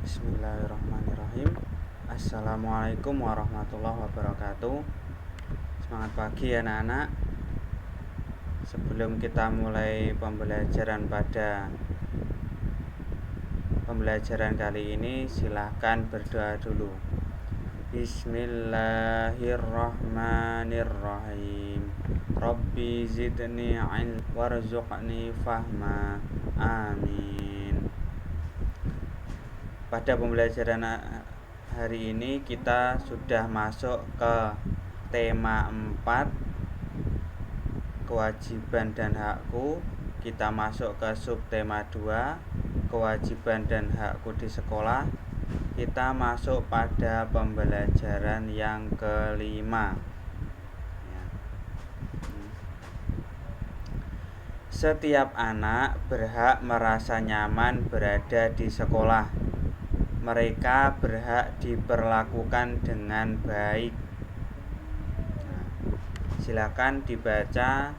Bismillahirrahmanirrahim. Assalamualaikum warahmatullahi wabarakatuh. Semangat pagi anak-anak. Sebelum kita mulai pembelajaran kali ini, silahkan berdoa dulu. Bismillahirrahmanirrahim. Rabbi zidni ilm warzuqni fahma. Amin. Pada pembelajaran hari ini kita sudah masuk ke tema 4, kewajiban dan hakku. Kita masuk ke subtema 2, kewajiban dan hakku di sekolah. Kita masuk pada pembelajaran yang kelima. Setiap anak berhak merasa nyaman berada di sekolah. Mereka berhak diperlakukan dengan baik. Silakan dibaca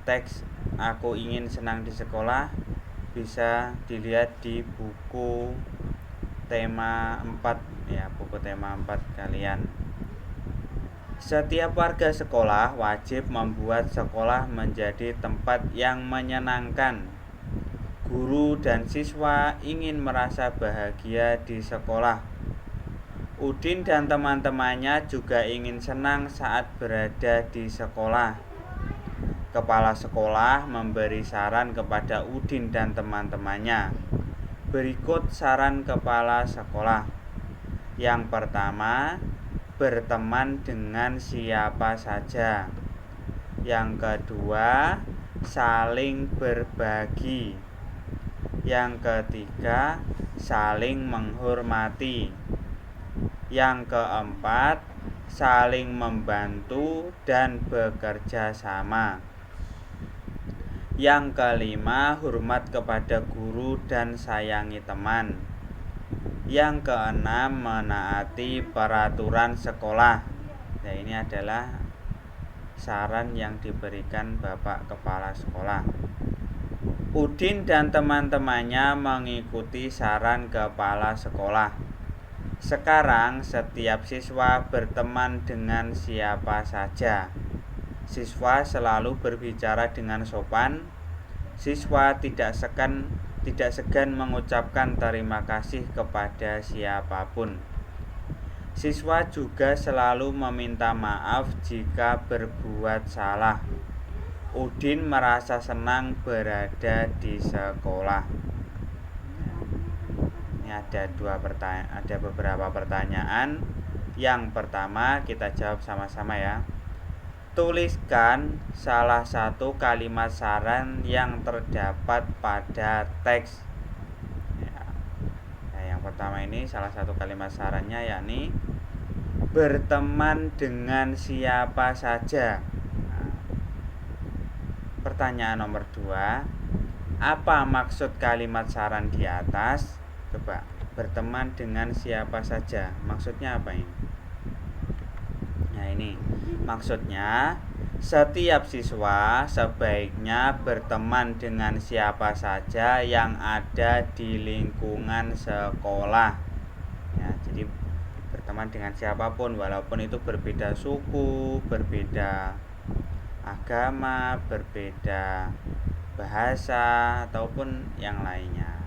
teks "Aku ingin senang di sekolah", bisa dilihat di buku tema 4 ya, buku tema 4 kalian. Setiap warga sekolah wajib membuat sekolah menjadi tempat yang menyenangkan. Guru dan siswa ingin merasa bahagia di sekolah. Udin dan teman-temannya juga ingin senang saat berada di sekolah. Kepala sekolah memberi saran kepada Udin dan teman-temannya. Berikut saran kepala sekolah. Yang pertama, berteman dengan siapa saja. Yang kedua, saling berbagi. Yang ketiga, saling menghormati. Yang keempat, saling membantu dan bekerja sama. Yang kelima, hormat kepada guru dan sayangi teman. Yang keenam, menaati peraturan sekolah. Nah, ini adalah saran yang diberikan Bapak Kepala Sekolah. Udin dan teman-temannya mengikuti saran kepala sekolah. Sekarang setiap siswa berteman dengan siapa saja. Siswa selalu berbicara dengan sopan. Siswa tidak segan mengucapkan terima kasih kepada siapapun. Siswa juga selalu meminta maaf jika berbuat salah. Udin merasa senang berada di sekolah. Ini ada beberapa pertanyaan. Yang pertama kita jawab sama-sama ya. Tuliskan salah satu kalimat saran yang terdapat pada teks. Nah, yang pertama ini salah satu kalimat sarannya yakni berteman dengan siapa saja. Pertanyaan nomor 2, apa maksud kalimat saran di atas? Coba, berteman dengan siapa saja, maksudnya apa ini? Nah, ini maksudnya setiap siswa sebaiknya berteman dengan siapa saja yang ada di lingkungan sekolah ya, jadi berteman dengan siapapun, walaupun itu berbeda suku, berbeda agama, berbeda bahasa, ataupun yang lainnya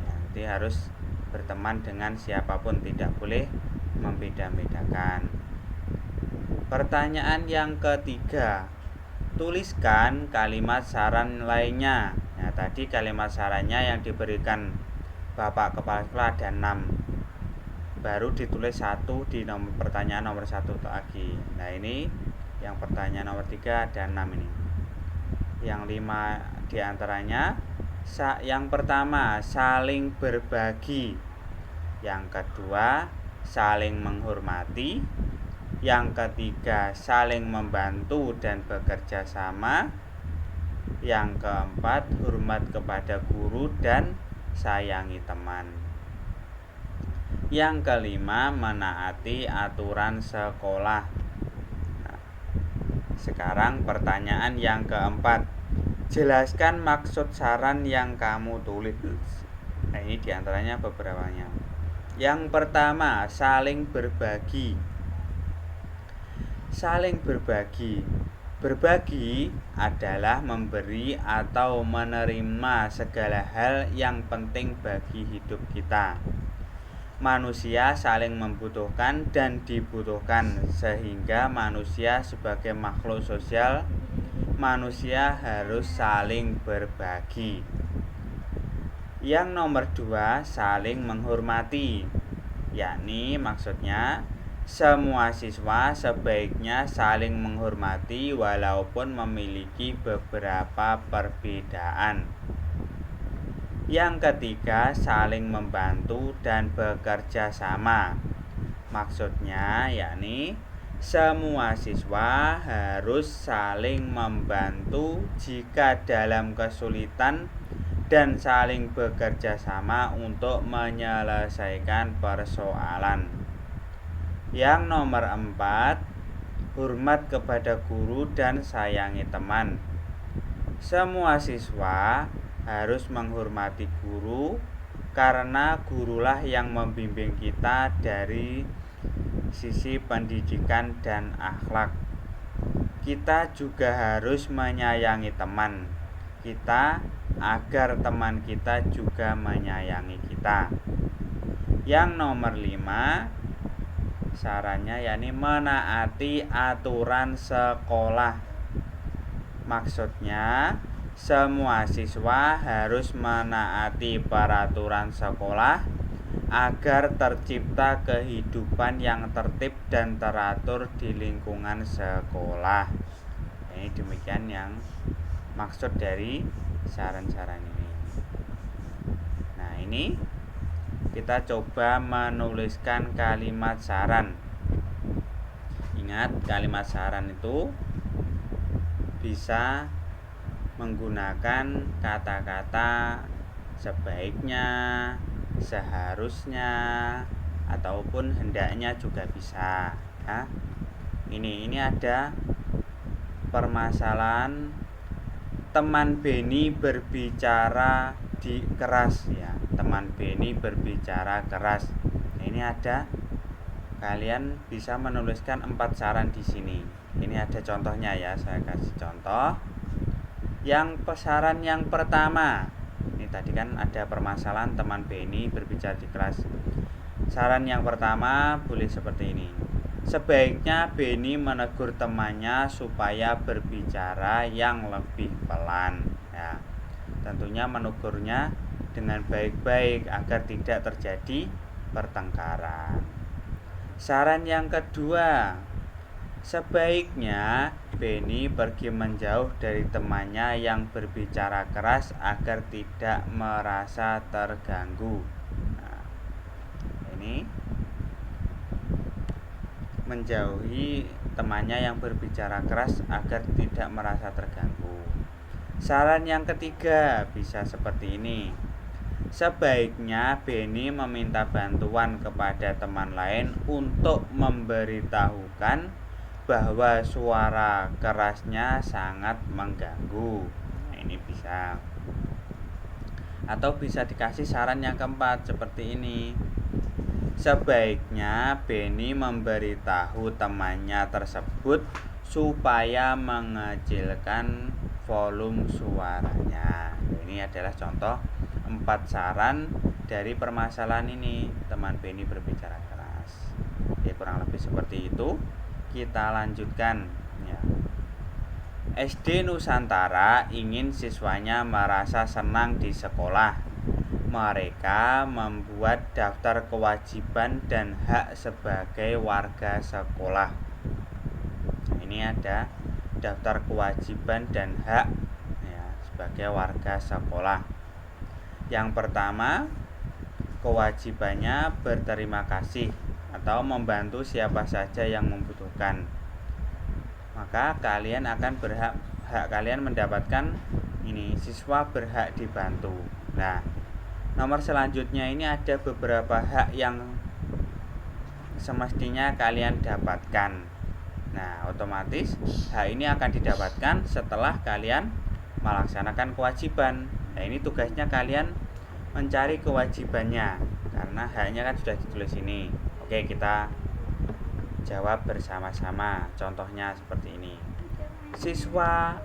ya, jadi harus berteman dengan siapapun, tidak boleh membeda-bedakan. Pertanyaan yang ketiga, tuliskan kalimat saran lainnya. Nah, tadi kalimat sarannya yang diberikan Bapak Kepala Sekolah ada 6, baru ditulis 1 di pertanyaan nomor 1 lagi. Nah, ini yang pertanyaan nomor 3 ada 6 ini. Yang 5 diantaranya, yang pertama saling berbagi. Yang kedua saling menghormati. Yang ketiga saling membantu dan bekerja sama. Yang keempat hormat kepada guru dan sayangi teman. Yang kelima menaati aturan sekolah. Sekarang pertanyaan yang keempat, jelaskan maksud saran yang kamu tulis. Nah, ini diantaranya beberapanya. Yang pertama, saling berbagi. Saling berbagi. Berbagi adalah memberi atau menerima segala hal yang penting bagi hidup kita. Manusia saling membutuhkan dan dibutuhkan, sehingga manusia sebagai makhluk sosial, manusia harus saling berbagi. Yang nomor 2, saling menghormati, yakni maksudnya semua siswa sebaiknya saling menghormati walaupun memiliki beberapa perbedaan. Yang ketiga, saling membantu dan bekerja sama. Maksudnya yakni semua siswa harus saling membantu jika dalam kesulitan dan saling bekerja sama untuk menyelesaikan persoalan. Yang nomor 4, hormat kepada guru dan sayangi teman. Semua siswa harus menghormati guru karena gurulah yang membimbing kita dari sisi pendidikan dan akhlak. Kita juga harus menyayangi teman kita agar teman kita juga menyayangi kita. Yang nomor 5, sarannya yakni menaati aturan sekolah. Maksudnya semua siswa harus menaati peraturan sekolah agar tercipta kehidupan yang tertib dan teratur di lingkungan sekolah. Ini demikian yang maksud dari saran-saran ini. Nah, ini kita coba menuliskan kalimat saran. Ingat, kalimat saran itu bisa menggunakan kata-kata sebaiknya, seharusnya, ataupun hendaknya juga bisa. Ya. Ini ada permasalahan teman Beni berbicara keras ya. Teman Beni berbicara keras. Nah, ini ada, kalian bisa menuliskan 4 saran di sini. Ini ada contohnya ya, saya kasih contoh. Yang saran yang pertama, ini tadi kan ada permasalahan teman Beni berbicara keras. Saran yang pertama boleh seperti ini. Sebaiknya Beni menegur temannya supaya berbicara yang lebih pelan. Ya, tentunya menegurnya dengan baik-baik agar tidak terjadi pertengkaran. Saran yang kedua, sebaiknya Beni pergi menjauh dari temannya yang berbicara keras agar tidak merasa terganggu. Nah, ini menjauhi temannya yang berbicara keras agar tidak merasa terganggu. Saran yang ketiga bisa seperti ini. Sebaiknya Beni meminta bantuan kepada teman lain untuk memberitahukan bahwa suara kerasnya sangat mengganggu. Nah, ini bisa. Atau bisa dikasih saran yang keempat seperti ini. Sebaiknya Beni memberitahu temannya tersebut supaya mengecilkan volume suaranya. Ini adalah contoh 4 saran dari permasalahan ini, teman Beni berbicara keras. Ya, kurang lebih seperti itu. Kita lanjutkan ya. SD Nusantara ingin siswanya merasa senang di sekolah. Mereka membuat daftar kewajiban dan hak sebagai warga sekolah. Ini ada daftar kewajiban dan hak ya, sebagai warga sekolah. Yang pertama, kewajibannya berterima kasih atau membantu siapa saja yang membutuhkan. Maka kalian akan hak kalian mendapatkan ini, siswa berhak dibantu. Nah, nomor selanjutnya ini ada beberapa hak yang semestinya kalian dapatkan. Nah, otomatis hak ini akan didapatkan setelah kalian melaksanakan kewajiban. Nah, ini tugasnya kalian mencari kewajibannya. karena haknya kan sudah ditulis ini. Oke, kita jawab bersama-sama. Contohnya seperti ini. Siswa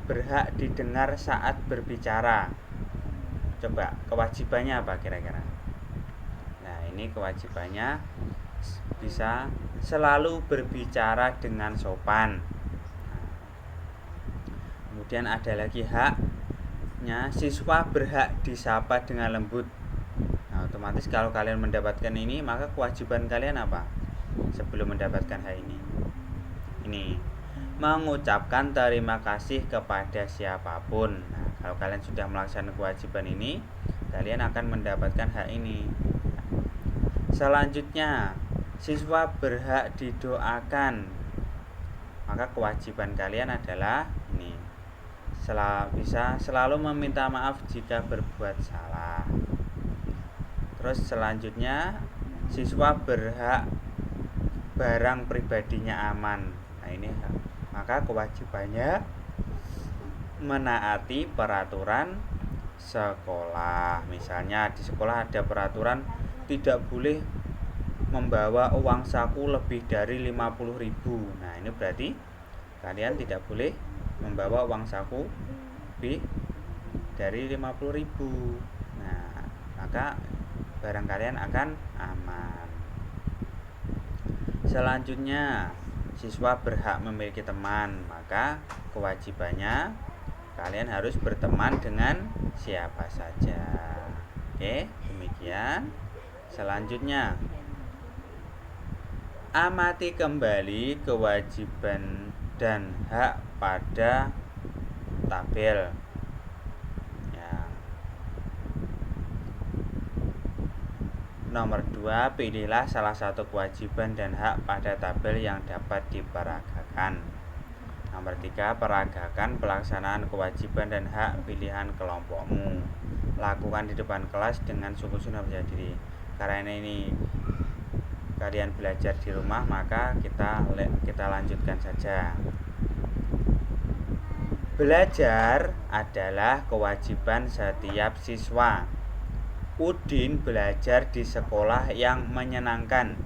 berhak didengar saat berbicara. Coba kewajibannya apa kira-kira? Nah, ini kewajibannya bisa selalu berbicara dengan sopan. Kemudian ada lagi haknya, siswa berhak disapa dengan lembut. Nah, otomatis kalau kalian mendapatkan ini, maka kewajiban kalian apa sebelum mendapatkan hak ini? Ini mengucapkan terima kasih kepada siapapun. Nah, kalau kalian sudah melaksanakan kewajiban ini, kalian akan mendapatkan hak ini. Selanjutnya, siswa berhak didoakan. Maka kewajiban kalian adalah ini, bisa selalu meminta maaf jika berbuat salah. Terus selanjutnya, siswa berhak barang pribadinya aman. Nah, ini maka kewajibannya menaati peraturan sekolah. Misalnya di sekolah ada peraturan tidak boleh membawa uang saku lebih dari 50.000. Nah, ini berarti kalian tidak boleh membawa uang saku lebih dari 50.000. Nah, maka barang kalian akan aman. Selanjutnya, siswa berhak memiliki teman. Maka kewajibannya kalian harus berteman dengan siapa saja. Oke, demikian. Selanjutnya, amati kembali kewajiban dan hak pada tabel. Nomor 2, pilihlah salah satu kewajiban dan hak pada tabel yang dapat diperagakan. Nomor 3, peragakan pelaksanaan kewajiban dan hak pilihan kelompokmu. Lakukan di depan kelas dengan sungguh-sungguh percaya diri. Karena ini kalian belajar di rumah, maka kita lanjutkan saja. Belajar adalah kewajiban setiap siswa. Udin belajar di sekolah yang menyenangkan.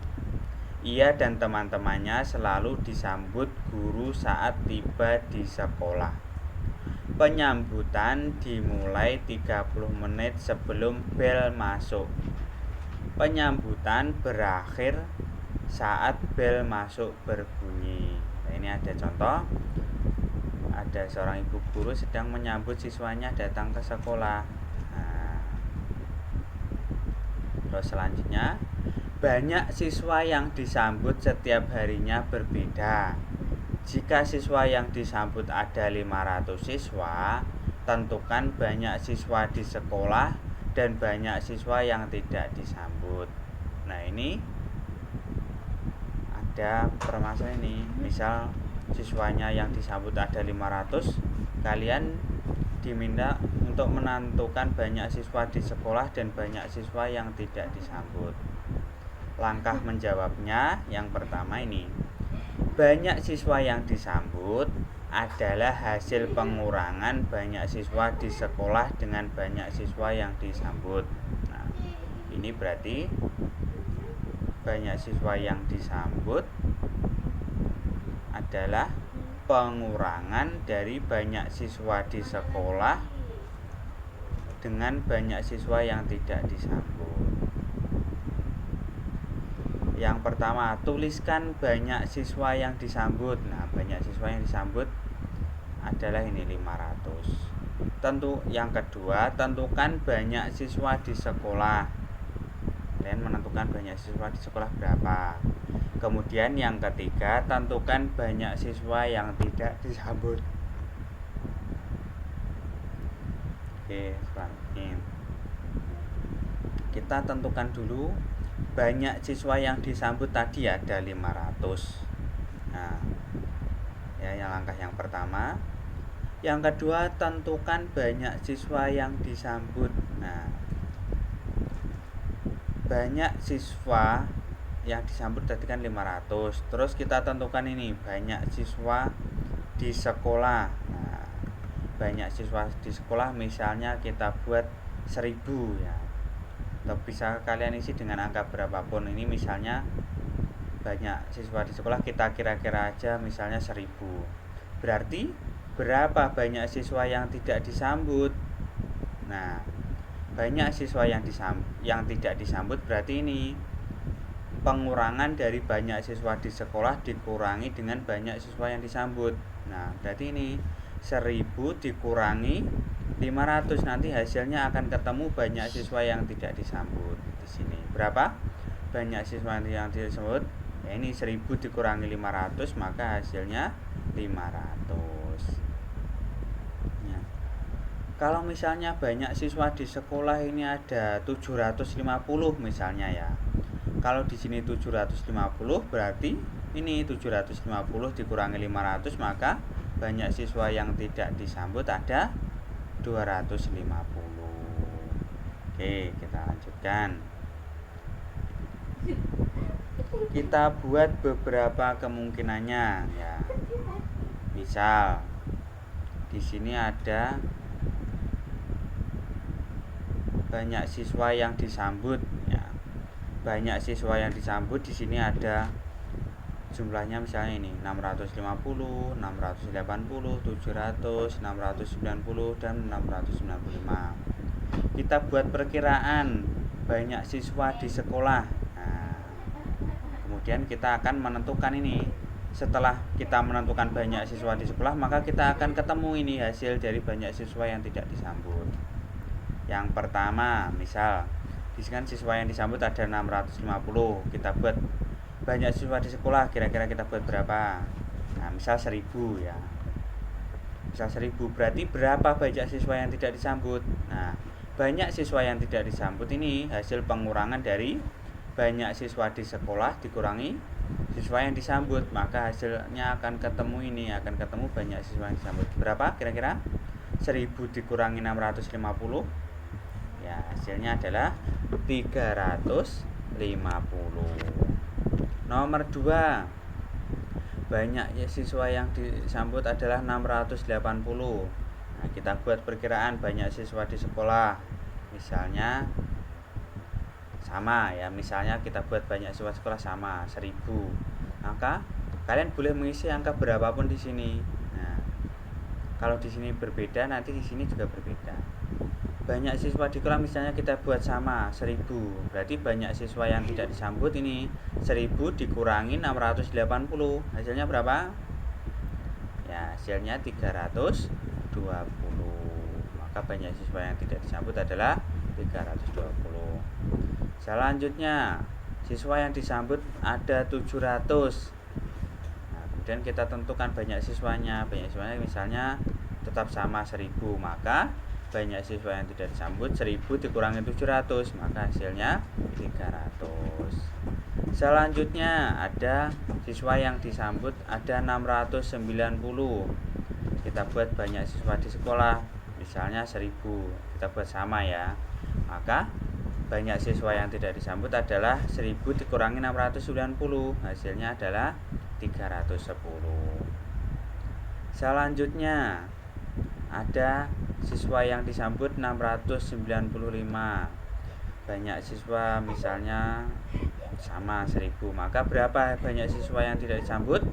Ia dan teman-temannya selalu disambut guru saat tiba di sekolah. Penyambutan dimulai 30 menit sebelum bel masuk. Penyambutan berakhir saat bel masuk berbunyi. Nah, ini ada contoh. Ada seorang ibu guru sedang menyambut siswanya datang ke sekolah. Terus selanjutnya, banyak siswa yang disambut setiap harinya berbeda. Jika siswa yang disambut ada 500 siswa, tentukan banyak siswa di sekolah dan banyak siswa yang tidak disambut. Nah, ini ada permasalahan ini. Misal siswanya yang disambut ada 500, kalian diminta untuk menentukan banyak siswa di sekolah dan banyak siswa yang tidak disambut. Langkah menjawabnya yang pertama ini, banyak siswa yang disambut adalah hasil pengurangan banyak siswa di sekolah dengan banyak siswa yang disambut. Nah, ini berarti banyak siswa yang disambut adalah pengurangan dari banyak siswa di sekolah dengan banyak siswa yang tidak disambut. Yang pertama, tuliskan banyak siswa yang disambut. Nah, banyak siswa yang disambut adalah ini 500. Yang kedua, tentukan banyak siswa di sekolah. Kalian menentukan banyak siswa di sekolah berapa. Kemudian yang ketiga, tentukan banyak siswa yang tidak disambut. Oke, selanjutnya kita tentukan dulu banyak siswa yang disambut tadi ada 500. Nah, yang langkah yang pertama. Yang kedua, tentukan banyak siswa yang disambut. Nah, banyak siswa yang disambut tadi kan 500. Terus kita tentukan ini banyak siswa di sekolah. Nah, banyak siswa di sekolah misalnya kita buat 1000 ya. atau bisa kalian isi dengan angka berapapun. Ini misalnya banyak siswa di sekolah, kita kira-kira aja misalnya 1000. Berarti berapa banyak siswa yang tidak disambut? Nah, banyak siswa yang tidak disambut berarti ini pengurangan dari banyak siswa di sekolah dikurangi dengan banyak siswa yang disambut. Nah, berarti ini 1000 dikurangi 500, nanti hasilnya akan ketemu banyak siswa yang tidak disambut. Di sini berapa banyak siswa yang tidak disambut? Ya, ini 1000 dikurangi 500, maka hasilnya 500. Ya. Kalau misalnya banyak siswa di sekolah ini ada 750 misalnya ya. Kalau di sini 750 berarti ini 750 dikurangi 500, maka banyak siswa yang tidak disambut ada 250. Oke, kita lanjutkan. Kita buat beberapa kemungkinannya ya. Misal di sini ada banyak siswa yang disambut ya. Banyak siswa yang disambut di sini ada jumlahnya misalnya ini 650, 680, 700, 690 dan 695. Kita buat perkiraan banyak siswa di sekolah. Nah, kemudian kita akan menentukan ini. Setelah kita menentukan banyak siswa di sekolah, maka kita akan ketemu ini hasil dari banyak siswa yang tidak disambut. Yang pertama, misal di sini kan siswa yang disambut ada 650. Kita buat banyak siswa di sekolah, kira-kira kita buat berapa? Nah, misal 1000 ya. Misal 1000 berarti berapa banyak siswa yang tidak disambut? Nah, banyak siswa yang tidak disambut ini hasil pengurangan dari banyak siswa di sekolah dikurangi siswa yang disambut, maka hasilnya akan ketemu ini, akan ketemu banyak siswa yang disambut. Berapa kira-kira? 1000 dikurangi 650. Ya, hasilnya adalah 350. Nomor 2, banyak siswa yang disambut adalah 680. Nah, kita buat perkiraan banyak siswa di sekolah. Misalnya sama ya, misalnya kita buat banyak siswa sekolah sama 1000. Maka kalian boleh mengisi angka berapapun di sini. Nah, kalau di sini berbeda, nanti di sini juga berbeda. Banyak siswa di sekolah misalnya kita buat sama 1000. Berarti banyak siswa yang tidak disambut ini 1000 dikurangi 680. Hasilnya berapa? Ya, hasilnya 320. Maka banyak siswa yang tidak disambut adalah 320. Selanjutnya, siswa yang disambut ada 700. Nah, kemudian kita tentukan banyak siswanya. Banyak siswanya misalnya tetap sama 1000, maka banyak siswa yang tidak disambut 1000 dikurangi 700, maka hasilnya 300. Selanjutnya ada siswa yang disambut ada 690. Kita buat banyak siswa di sekolah, misalnya 1000, kita buat sama ya. Maka banyak siswa yang tidak disambut adalah 1000 dikurangi 690, hasilnya adalah 310. Selanjutnya ada siswa yang disambut 695. Banyak siswa misalnya sama 1000, maka berapa banyak siswa yang tidak disambut?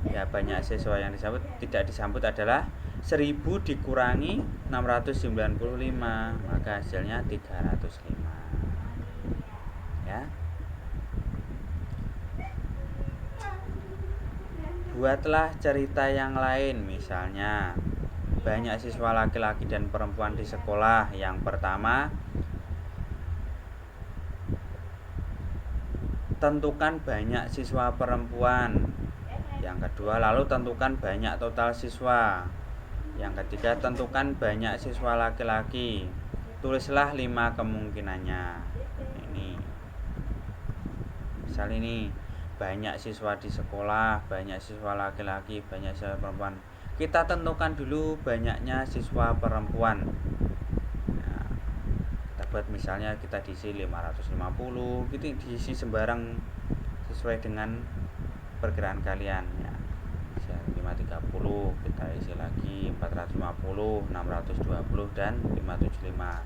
Ya, banyak siswa yang tidak disambut adalah 1000 dikurangi 695, maka hasilnya 305 ya. Buatlah cerita yang lain, misalnya banyak siswa laki-laki dan perempuan di sekolah. Yang pertama, tentukan banyak siswa perempuan. Yang kedua, lalu tentukan banyak total siswa. Yang ketiga, tentukan banyak siswa laki-laki. Tulislah 5 kemungkinannya. Ini misal ini banyak siswa di sekolah, banyak siswa laki-laki, banyak siswa perempuan. Kita tentukan dulu banyaknya siswa perempuan. Nah, kita buat misalnya kita diisi 550, gitu, diisi sembarang sesuai dengan perkiraan kalian ya. 5 30. Kita isi lagi 450, 620 dan 575.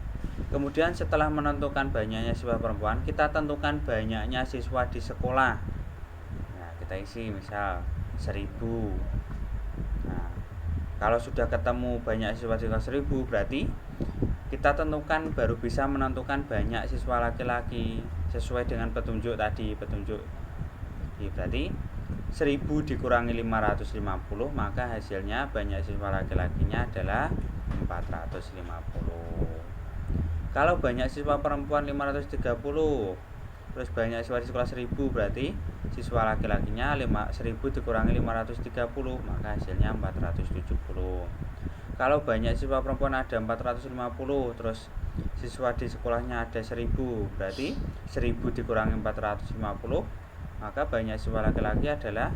Kemudian setelah menentukan banyaknya siswa perempuan, kita tentukan banyaknya siswa di sekolah. Nah, kita isi misal 1000. Nah, kalau sudah ketemu banyak siswa 1000, berarti kita tentukan baru bisa menentukan banyak siswa laki-laki sesuai dengan petunjuk tadi, berarti 1000 dikurangi 550, maka hasilnya banyak siswa laki-lakinya adalah 450. Kalau banyak siswa perempuan 530, terus banyak siswa di sekolah 1000, berarti siswa laki-lakinya 1000 dikurangi 530, maka hasilnya 470. Kalau banyak siswa perempuan ada 450, terus siswa di sekolahnya ada 1000, berarti 1000 dikurangi 450, maka banyak siswa laki-laki adalah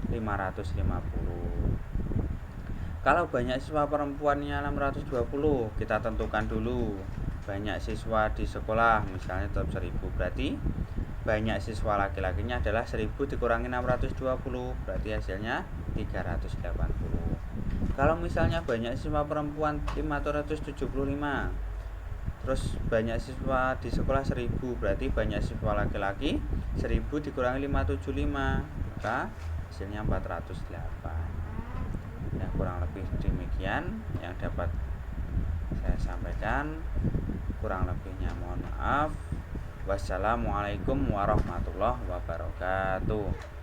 550. Kalau banyak siswa perempuannya 620, kita tentukan dulu banyak siswa di sekolah, misalnya tetap 1000, berarti banyak siswa laki-lakinya adalah 1000 dikurangi 620, berarti hasilnya 380. Kalau misalnya banyak siswa perempuan 575, terus banyak siswa di sekolah 1000, berarti banyak siswa laki-laki 1000 dikurangi 575, maka hasilnya 408. Ya, kurang lebih demikian yang dapat saya sampaikan. Kurang lebihnya mohon maaf. Wassalamualaikum warahmatullahi wabarakatuh.